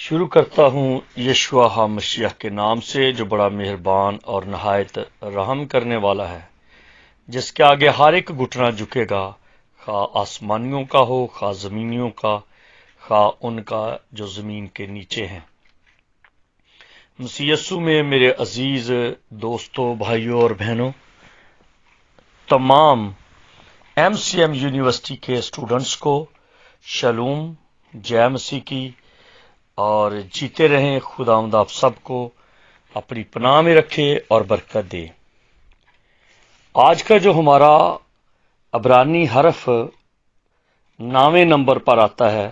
شروع کرتا ہوں یشوع مسیح کے نام سے جو بڑا مہربان اور نہایت رحم کرنے والا ہے، جس کے آگے ہر ایک گھٹنا جھکے گا، خواہ آسمانیوں کا ہو خواہ زمینیوں کا، خواہ ان کا جو زمین کے نیچے ہیں۔ مسیح یسوع میں میرے عزیز دوستوں، بھائیوں اور بہنوں، تمام MCM یونیورسٹی کے اسٹوڈنٹس کو شلوم، جے مسیح کی، اور جیتے رہیں۔ خداوند آپ سب کو اپنی پناہ میں رکھے اور برکت دے۔ آج کا جو ہمارا عبرانی حرف 9ویں نمبر پر آتا ہے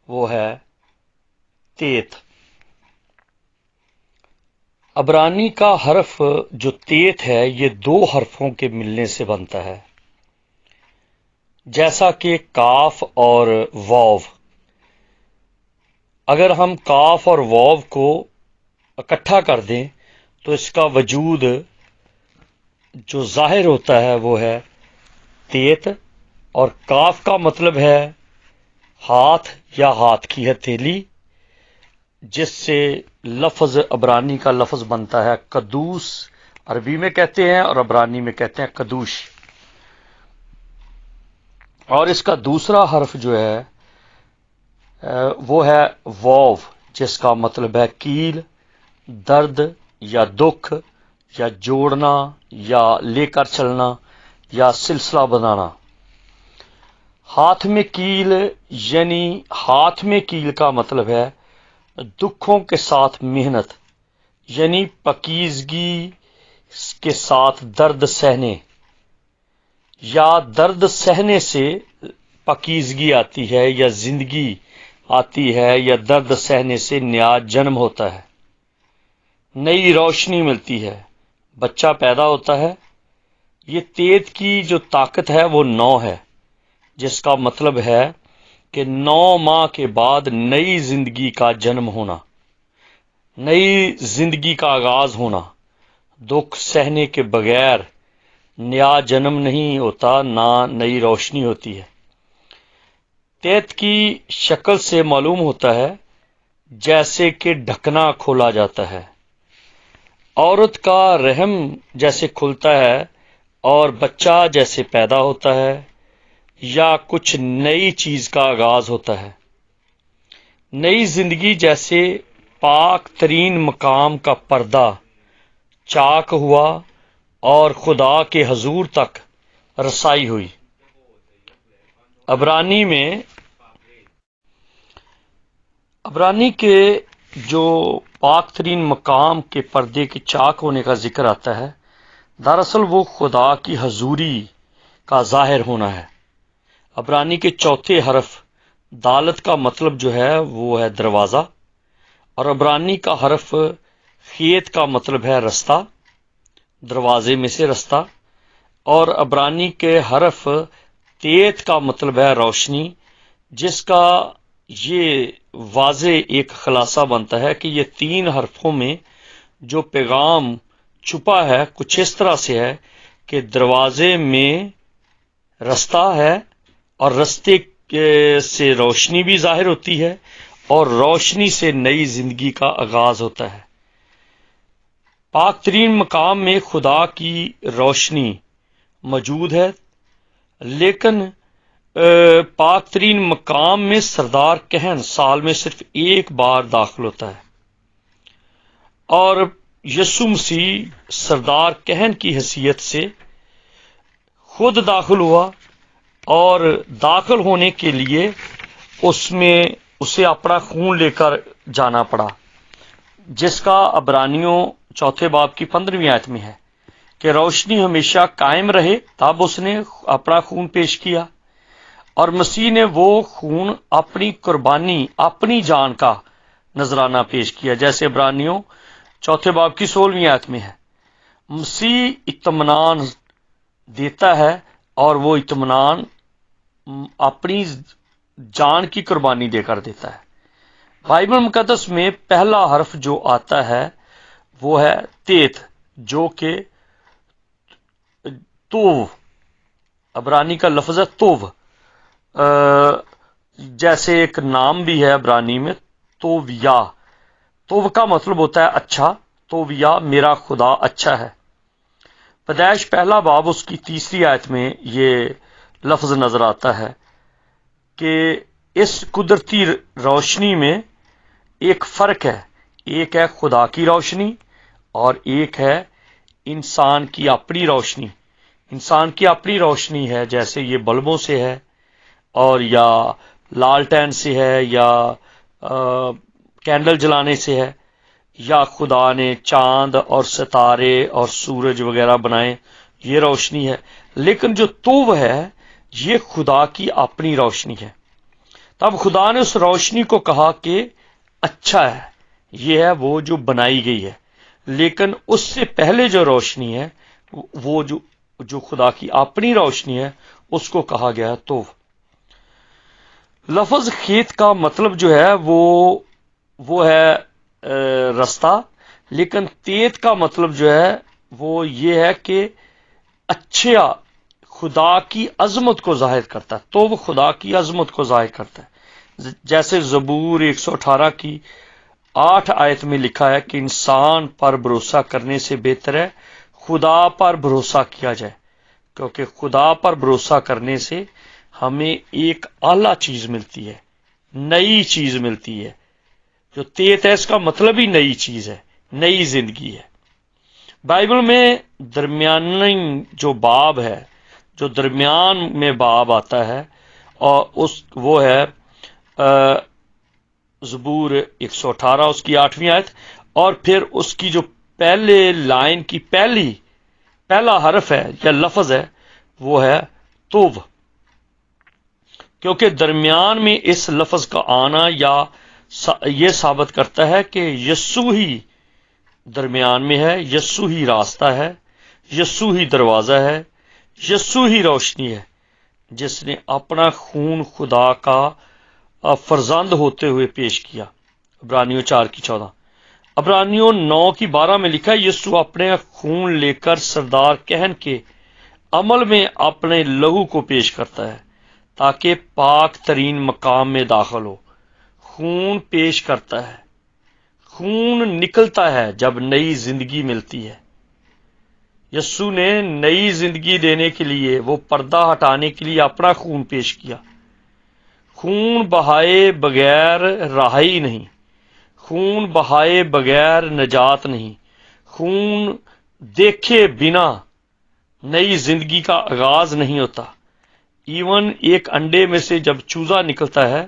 وہ ہے تیت۔ عبرانی کا حرف جو تیت ہے یہ دو حرفوں کے ملنے سے بنتا ہے، جیسا کہ کاف اور واو۔ اگر ہم کاف اور واو کو اکٹھا کر دیں تو اس کا وجود جو ظاہر ہوتا ہے وہ ہے تیت، اور کاف کا مطلب ہے ہاتھ یا ہاتھ کی ہتھیلی، جس سے لفظ عبرانی کا لفظ بنتا ہے قدوس۔ عربی میں کہتے ہیں اور عبرانی میں کہتے ہیں قدوش۔ اور اس کا دوسرا حرف جو ہے وہ ہے واو، جس کا مطلب ہے کیل، درد یا دکھ یا جوڑنا یا لے کر چلنا یا سلسلہ بنانا۔ ہاتھ میں کیل یعنی ہاتھ میں کیل کا مطلب ہے دکھوں کے ساتھ محنت، یعنی پاکیزگی کے ساتھ درد سہنے، یا درد سہنے سے پاکیزگی آتی ہے یا زندگی آتی ہے، یا درد سہنے سے نیا جنم ہوتا ہے، نئی روشنی ملتی ہے، بچہ پیدا ہوتا ہے۔ یہ تیت کی جو طاقت ہے وہ 9 ہے، جس کا مطلب ہے کہ 9 ماہ کے بعد نئی زندگی کا جنم ہونا، نئی زندگی کا آغاز ہونا۔ دکھ سہنے کے بغیر نیا جنم نہیں ہوتا، نہ نئی روشنی ہوتی ہے۔ تیت کی شکل سے معلوم ہوتا ہے جیسے کہ ڈھکنا کھولا جاتا ہے، عورت کا رحم جیسے کھلتا ہے اور بچہ جیسے پیدا ہوتا ہے، یا کچھ نئی چیز کا آغاز ہوتا ہے۔ نئی زندگی جیسے پاک ترین مقام کا پردہ چاک ہوا اور خدا کے حضور تک رسائی ہوئی۔ عبرانی کے جو پاک ترین مقام کے پردے کے چاک ہونے کا ذکر آتا ہے، دراصل وہ خدا کی حضوری کا ظاہر ہونا ہے۔ عبرانی کے چوتھے حرف دالت کا مطلب جو ہے وہ ہے دروازہ، اور عبرانی کا حرف خیت کا مطلب ہے رستہ، دروازے میں سے رستہ، اور عبرانی کے حرف تیت کا مطلب ہے روشنی، جس کا یہ واضح ایک خلاصہ بنتا ہے کہ یہ 3 حرفوں میں جو پیغام چھپا ہے کچھ اس طرح سے ہے کہ دروازے میں رستہ ہے، اور رستے سے روشنی بھی ظاہر ہوتی ہے، اور روشنی سے نئی زندگی کا آغاز ہوتا ہے۔ پاک ترین مقام میں خدا کی روشنی موجود ہے، لیکن پاک ترین مقام میں سردار کہن سال میں صرف ایک بار داخل ہوتا ہے، اور یسوع مسیح سردار کہن کی حیثیت سے خود داخل ہوا، اور داخل ہونے کے لیے اسے اپنا خون لے کر جانا پڑا، جس کا عبرانیوں چوتھے باب کی 15ویں آیت میں ہے کہ روشنی ہمیشہ قائم رہے، تب اس نے اپنا خون پیش کیا، اور مسیح نے وہ خون اپنی قربانی، اپنی جان کا نذرانہ پیش کیا، جیسے عبرانیوں چوتھے باب کی 16ویں آیت میں ہے۔ مسیح اطمینان دیتا ہے، اور وہ اطمینان اپنی جان کی قربانی دے کر دیتا ہے۔ بائبل مقدس میں پہلا حرف جو آتا ہے وہ ہے تیت، جو کہ توو، عبرانی کا لفظ ہے توو، جیسے ایک نام بھی ہے عبرانی میں توویا، تو کا مطلب ہوتا ہے اچھا، توویا میرا خدا اچھا ہے۔ پیدائش پہلا باب اس کی 3 آیت میں یہ لفظ نظر آتا ہے کہ اس قدرتی روشنی میں ایک فرق ہے، ایک ہے خدا کی روشنی اور ایک ہے انسان کی اپنی روشنی۔ انسان کی اپنی روشنی ہے، جیسے یہ بلبوں سے ہے اور یا لالٹین سے ہے یا کینڈل جلانے سے ہے، یا خدا نے چاند اور ستارے اور سورج وغیرہ بنائے، یہ روشنی ہے۔ لیکن جو تو ہے یہ خدا کی اپنی روشنی ہے۔ تب خدا نے اس روشنی کو کہا کہ اچھا ہے، یہ ہے وہ جو بنائی گئی ہے۔ لیکن اس سے پہلے جو روشنی ہے، وہ جو خدا کی اپنی روشنی ہے، اس کو کہا گیا ہے تو۔ لفظ کھیت کا مطلب جو ہے وہ ہے رستہ، لیکن تیت کا مطلب جو ہے وہ یہ ہے کہ اچھا، خدا کی عظمت کو ظاہر کرتا ہے، تو وہ خدا کی عظمت کو ظاہر کرتا ہے۔ جیسے زبور 118 کی 8 آیت میں لکھا ہے کہ انسان پر بھروسہ کرنے سے بہتر ہے خدا پر بھروسہ کیا جائے، کیونکہ خدا پر بھروسہ کرنے سے ہمیں ایک اعلیٰ چیز ملتی ہے، نئی چیز ملتی ہے۔ جو تیت ہے اس کا مطلب ہی نئی چیز ہے، نئی زندگی ہے۔ بائبل میں درمیانی جو باب ہے، جو درمیان میں باب آتا ہے، اور وہ ہے زبور 118 اس کی 8ویں آیت، اور پھر اس کی جو پہلے لائن کی پہلا حرف ہے یا لفظ ہے وہ ہے توب، کیونکہ درمیان میں اس لفظ کا آنا یا یہ ثابت کرتا ہے کہ یسوع ہی درمیان میں ہے، یسوع ہی راستہ ہے، یسوع ہی دروازہ ہے، یسوع ہی روشنی ہے، جس نے اپنا خون خدا کا فرزند ہوتے ہوئے پیش کیا۔ عبرانیوں 4:14، عبرانیوں 9:12 میں لکھا ہے یسوع اپنے خون لے کر سردار کہن کے عمل میں اپنے لہو کو پیش کرتا ہے تاکہ پاک ترین مقام میں داخل ہو۔ خون پیش کرتا ہے، خون نکلتا ہے جب نئی زندگی ملتی ہے۔ یسوع نے نئی زندگی دینے کے لیے، وہ پردہ ہٹانے کے لیے اپنا خون پیش کیا۔ خون بہائے بغیر رہائی نہیں، خون بہائے بغیر نجات نہیں، خون دیکھے بنا نئی زندگی کا آغاز نہیں ہوتا۔ ایون ایک انڈے میں سے جب چوزا نکلتا ہے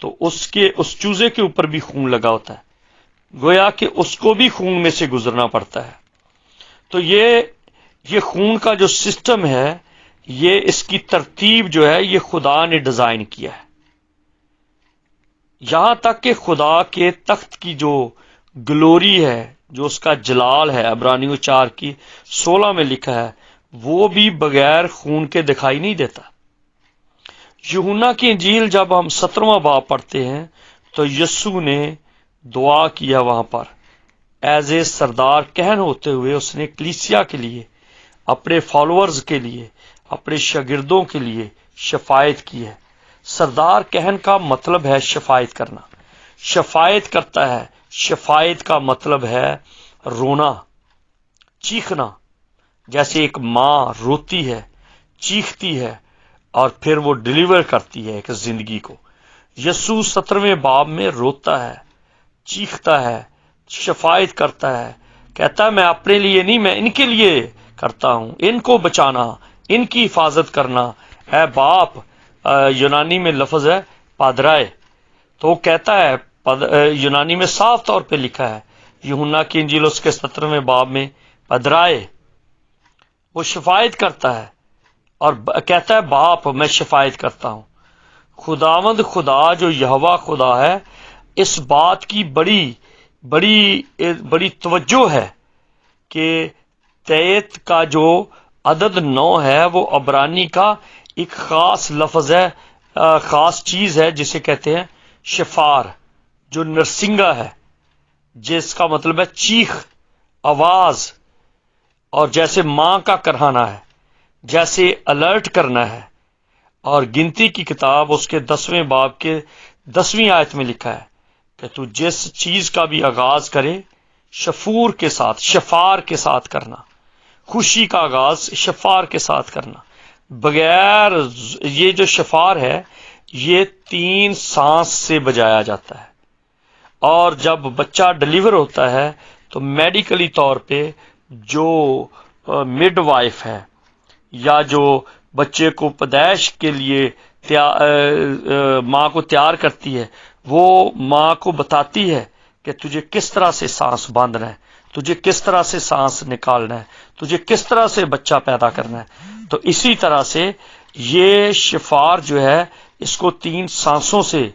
تو اس چوزے کے اوپر بھی خون لگا ہوتا ہے، گویا کہ اس کو بھی خون میں سے گزرنا پڑتا ہے۔ تو یہ خون کا جو سسٹم ہے، یہ اس کی ترتیب جو ہے یہ خدا نے ڈیزائن کیا ہے، یہاں تک کہ خدا کے تخت کی جو گلوری ہے، جو اس کا جلال ہے، عبرانیوں 4:16 میں لکھا ہے، وہ بھی بغیر خون کے دکھائی نہیں دیتا۔ یوحنا کی انجیل جب ہم 17واں باب پڑھتے ہیں تو یسوع نے دعا کیا وہاں پر ایز اے سردار کہن ہوتے ہوئے، اس نے کلیسیا کے لیے، اپنے فالوورز کے لیے، اپنے شاگردوں کے لیے شفاعت کی ہے۔ سردار کہن کا مطلب ہے شفاعت کرنا، شفاعت کرتا ہے۔ شفاعت کا مطلب ہے رونا، چیخنا، جیسے ایک ماں روتی ہے، چیختی ہے اور پھر وہ ڈیلیور کرتی ہے ایک زندگی کو۔ یسوع 17ویں باب میں روتا ہے، چیختا ہے، شفاعت کرتا ہے، کہتا ہے میں اپنے لیے نہیں، میں ان کے لیے کرتا ہوں، ان کو بچانا، ان کی حفاظت کرنا۔ اے باپ، یونانی میں لفظ ہے پادرائے، تو وہ کہتا ہے، یونانی میں صاف طور پہ لکھا ہے یوحنا کی انجیل اس کے 17ویں باب میں، پادرائے، وہ شفاعت کرتا ہے اور کہتا ہے باپ میں شفاعت کرتا ہوں۔ خداوند خدا جو یہوہ خدا ہے، اس بات کی بڑی توجہ ہے کہ تیت کا جو عدد 9 ہے وہ عبرانی کا ایک خاص لفظ ہے، خاص چیز ہے جسے کہتے ہیں شفار، جو نرسنگا ہے، جس کا مطلب ہے چیخ، آواز، اور جیسے ماں کا کرہانا ہے، جیسے الرٹ کرنا ہے۔ اور گنتی کی کتاب اس کے 10ویں باب کے 10ویں آیت میں لکھا ہے کہ تو جس چیز کا بھی آغاز کرے شفور کے ساتھ، شفار کے ساتھ کرنا، خوشی کا آغاز شفار کے ساتھ کرنا، بغیر یہ جو شفار ہے یہ 3 سانس سے بجایا جاتا ہے، اور جب بچہ ڈلیور ہوتا ہے تو میڈیکلی طور پہ جو مڈ وائف ہے یا جو بچے کو پیدائش کے لیے ماں کو تیار کرتی ہے، وہ ماں کو بتاتی ہے کہ تجھے کس طرح سے سانس باندھنا ہے، تجھے کس طرح سے سانس نکالنا ہے، تجھے کس طرح سے بچہ پیدا کرنا ہے۔ تو اسی طرح سے یہ شفار جو ہے اس کو 3 سانسوں سے،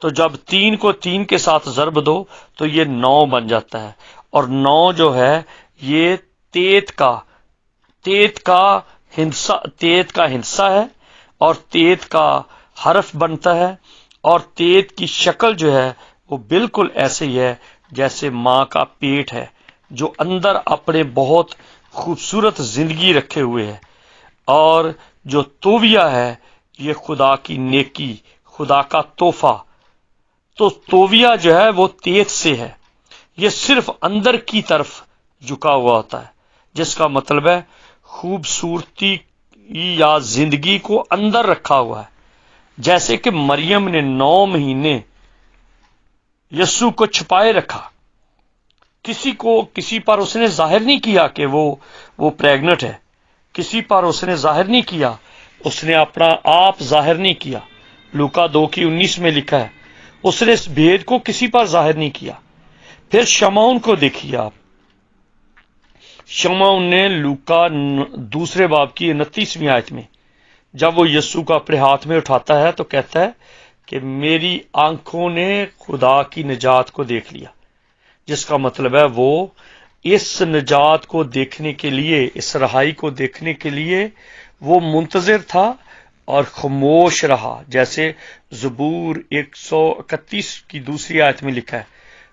تو جب 3 کو 3 کے ساتھ ضرب دو تو یہ 9 بن جاتا ہے، اور 9 جو ہے یہ تیت کا ہندسہ ہے، اور تیت کا حرف بنتا ہے، اور تیت کی شکل جو ہے وہ بالکل ایسے ہی ہے جیسے ماں کا پیٹ ہے، جو اندر اپنے بہت خوبصورت زندگی رکھے ہوئے ہے، اور جو توویہ ہے یہ خدا کی نیکی، خدا کا تحفہ۔ تو توویہ جو ہے وہ تیت سے ہے، یہ صرف اندر کی طرف جھکا ہوا ہوتا ہے، جس کا مطلب ہے خوبصورتی یا زندگی کو اندر رکھا ہوا ہے۔ جیسے کہ مریم نے 9 مہینے یسوع کو چھپائے رکھا، کسی پر اس نے ظاہر نہیں کیا کہ وہ پریگنٹ ہے، کسی پر اس نے ظاہر نہیں کیا، اس نے اپنا آپ ظاہر نہیں کیا۔ لوکا 2:19 میں لکھا ہے اس نے اس بھید کو کسی پر ظاہر نہیں کیا۔ پھر شمعون کو دیکھیے آپ، شمعون نے لوکا 2 باب کی 29ویں آیت میں جب وہ یسوع کو اپنے ہاتھ میں اٹھاتا ہے تو کہتا ہے کہ میری آنکھوں نے خدا کی نجات کو دیکھ لیا، جس کا مطلب ہے وہ اس نجات کو دیکھنے کے لیے، اس رہائی کو دیکھنے کے لیے وہ منتظر تھا اور خاموش رہا، جیسے زبور 131 کی 2 آیت میں لکھا ہے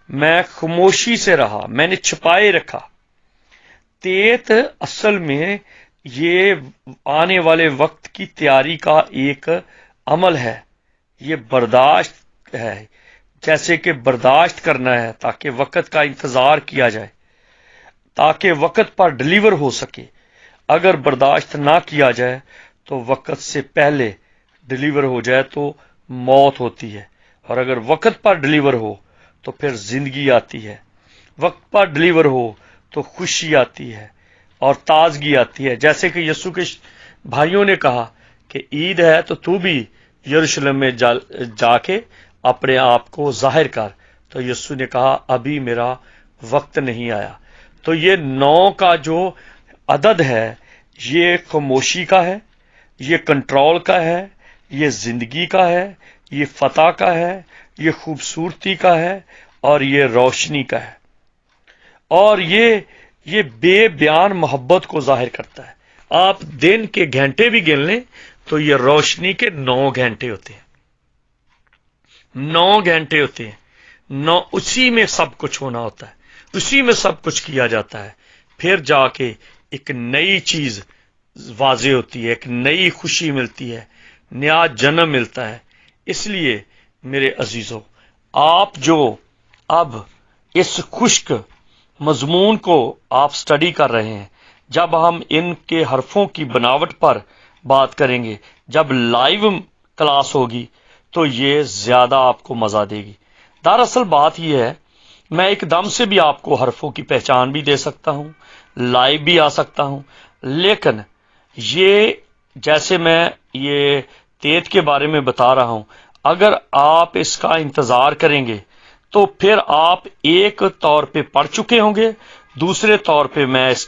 میں خاموشی سے رہا، میں نے چھپائے رکھا۔ تیت اصل میں یہ آنے والے وقت کی تیاری کا ایک عمل ہے، یہ برداشت ہے، جیسے کہ برداشت کرنا ہے تاکہ وقت کا انتظار کیا جائے، تاکہ وقت پر ڈلیور ہو سکے۔ اگر برداشت نہ کیا جائے تو وقت سے پہلے ڈلیور ہو جائے تو موت ہوتی ہے، اور اگر وقت پر ڈلیور ہو تو پھر زندگی آتی ہے، وقت پر ڈلیور ہو تو خوشی آتی ہے اور تازگی آتی ہے۔ جیسے کہ یسوع کے بھائیوں نے کہا کہ عید ہے تو بھی یروشلم میں جا کے اپنے آپ کو ظاہر کر، تو یسوع نے کہا ابھی میرا وقت نہیں آیا۔ تو یہ 9 کا جو عدد ہے یہ خاموشی کا ہے، یہ کنٹرول کا ہے، یہ زندگی کا ہے، یہ فتح کا ہے، یہ خوبصورتی کا ہے، اور یہ روشنی کا ہے، اور یہ بے بیان محبت کو ظاہر کرتا ہے۔ آپ دن کے گھنٹے بھی گن لیں تو یہ روشنی کے 9 گھنٹے ہوتے ہیں، 9 گھنٹے ہوتے ہیں، 9 اسی میں سب کچھ ہونا ہوتا ہے، اسی میں سب کچھ کیا جاتا ہے، پھر جا کے ایک نئی چیز واضح ہوتی ہے، ایک نئی خوشی ملتی ہے، نیا جنم ملتا ہے۔ اس لیے میرے عزیزو، آپ جو اب اس خشک مضمون کو آپ سٹڈی کر رہے ہیں، جب ہم ان کے حرفوں کی بناوٹ پر بات کریں گے، جب لائیو کلاس ہوگی تو یہ زیادہ آپ کو مزہ دے گی۔ دراصل بات یہ ہے، میں ایک دم سے بھی آپ کو حرفوں کی پہچان بھی دے سکتا ہوں، لائیو بھی آ سکتا ہوں، لیکن یہ جیسے میں یہ تیت کے بارے میں بتا رہا ہوں، اگر آپ اس کا انتظار کریں گے تو پھر آپ ایک طور پہ پڑھ چکے ہوں گے، دوسرے طور پہ میں اس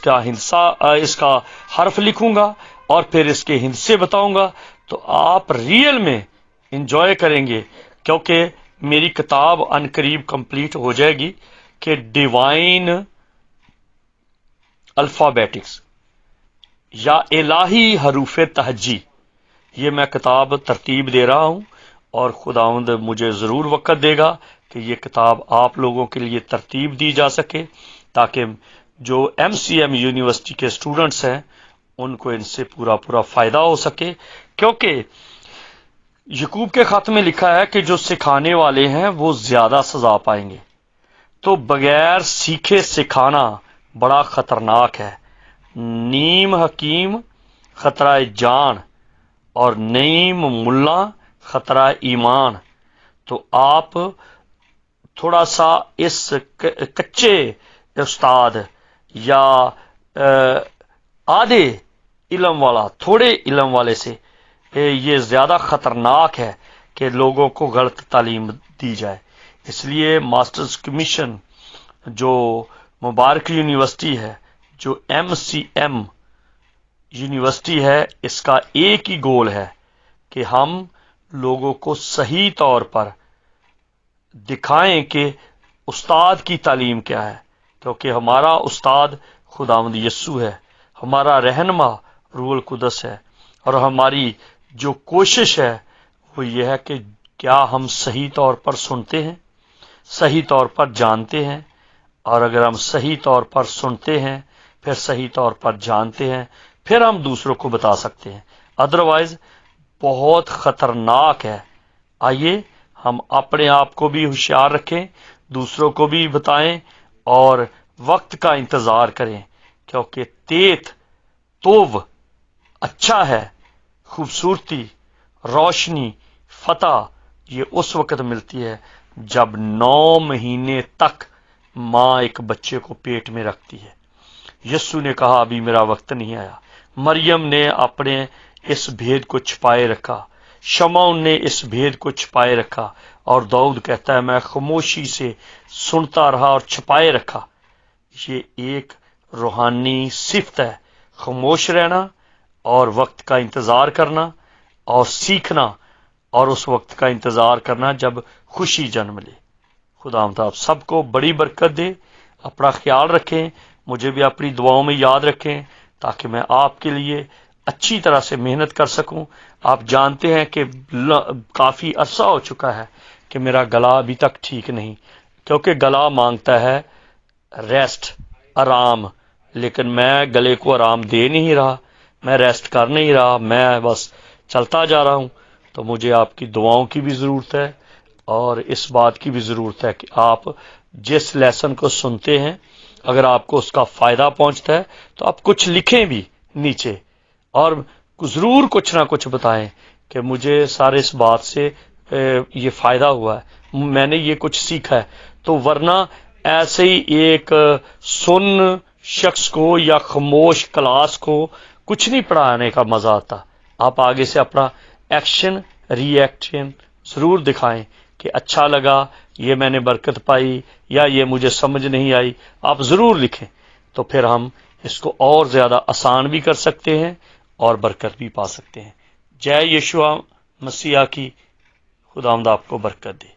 کا حرف لکھوں گا اور پھر اس کے ہندسے بتاؤں گا، تو آپ ریئل میں انجوائے کریں گے، کیونکہ میری کتاب ان قریب کمپلیٹ ہو جائے گی کہ ڈیوائن الفابیٹکس یا الہی حروف تہجی، یہ میں کتاب ترتیب دے رہا ہوں، اور خداوند مجھے ضرور وقت دے گا کہ یہ کتاب آپ لوگوں کے لیے ترتیب دی جا سکے، تاکہ جو MCM یونیورسٹی کے اسٹوڈنٹس ہیں ان کو ان سے پورا فائدہ ہو سکے، کیونکہ یعقوب کے خط میں لکھا ہے کہ جو سکھانے والے ہیں وہ زیادہ سزا پائیں گے، تو بغیر سیکھے سکھانا بڑا خطرناک ہے۔ نیم حکیم خطرہ جان اور نیم ملا خطرہ ایمان۔ تو آپ تھوڑا سا اس کچے استاد یا آدھے علم والا، تھوڑے علم والے سے یہ زیادہ خطرناک ہے کہ لوگوں کو غلط تعلیم دی جائے۔ اس لیے ماسٹرز کمیشن جو مبارک یونیورسٹی ہے، جو MCM یونیورسٹی ہے، اس کا ایک ہی گول ہے کہ ہم لوگوں کو صحیح طور پر دکھائیں کہ استاد کی تعلیم کیا ہے، کیونکہ ہمارا استاد خداوند یسوع ہے، ہمارا رہنما روح القدس ہے، اور ہماری جو کوشش ہے وہ یہ ہے کہ کیا ہم صحیح طور پر سنتے ہیں، صحیح طور پر جانتے ہیں، اور اگر ہم صحیح طور پر سنتے ہیں پھر صحیح طور پر جانتے ہیں، پھر ہم دوسروں کو بتا سکتے ہیں۔ ادروائز بہت خطرناک ہے۔ آئیے ہم اپنے آپ کو بھی ہوشیار رکھیں، دوسروں کو بھی بتائیں، اور وقت کا انتظار کریں، کیونکہ تیت توب اچھا ہے، خوبصورتی، روشنی، فتح یہ اس وقت ملتی ہے جب 9 مہینے تک ماں ایک بچے کو پیٹ میں رکھتی ہے۔ یسوع نے کہا ابھی میرا وقت نہیں آیا۔ مریم نے اپنے اس بھید کو چھپائے رکھا، شمعون نے اس بھید کو چھپائے رکھا، اور داؤد کہتا ہے میں خاموشی سے سنتا رہا اور چھپائے رکھا۔ یہ ایک روحانی صفت ہے، خاموش رہنا اور وقت کا انتظار کرنا اور سیکھنا، اور اس وقت کا انتظار کرنا جب خوشی جنم لے۔ خدا آپ سب کو بڑی برکت دے۔ اپنا خیال رکھیں، مجھے بھی اپنی دعاؤں میں یاد رکھیں تاکہ میں آپ کے لیے اچھی طرح سے محنت کر سکوں۔ آپ جانتے ہیں کہ کافی عرصہ ہو چکا ہے کہ میرا گلا ابھی تک ٹھیک نہیں، کیونکہ گلا مانگتا ہے ریسٹ، آرام، لیکن میں گلے کو آرام دے نہیں رہا، میں ریسٹ کر نہیں رہا، میں بس چلتا جا رہا ہوں۔ تو مجھے آپ کی دعاؤں کی بھی ضرورت ہے، اور اس بات کی بھی ضرورت ہے کہ آپ جس لیسن کو سنتے ہیں اگر آپ کو اس کا فائدہ پہنچتا ہے تو آپ کچھ لکھیں بھی نیچے، اور ضرور کچھ نہ کچھ بتائیں کہ مجھے سارے اس بات سے یہ فائدہ ہوا ہے، میں نے یہ کچھ سیکھا ہے۔ تو ورنہ ایسے ہی ایک سن شخص کو یا خاموش کلاس کو کچھ نہیں پڑھانے کا مزہ آتا۔ آپ آگے سے اپنا ایکشن ری ایکشن ضرور دکھائیں کہ اچھا لگا، یہ میں نے برکت پائی، یا یہ مجھے سمجھ نہیں آئی، آپ ضرور لکھیں، تو پھر ہم اس کو اور زیادہ آسان بھی کر سکتے ہیں اور برکت بھی پا سکتے ہیں۔ جے یشوع مسیح کی، خداوند آپ کو برکت دے۔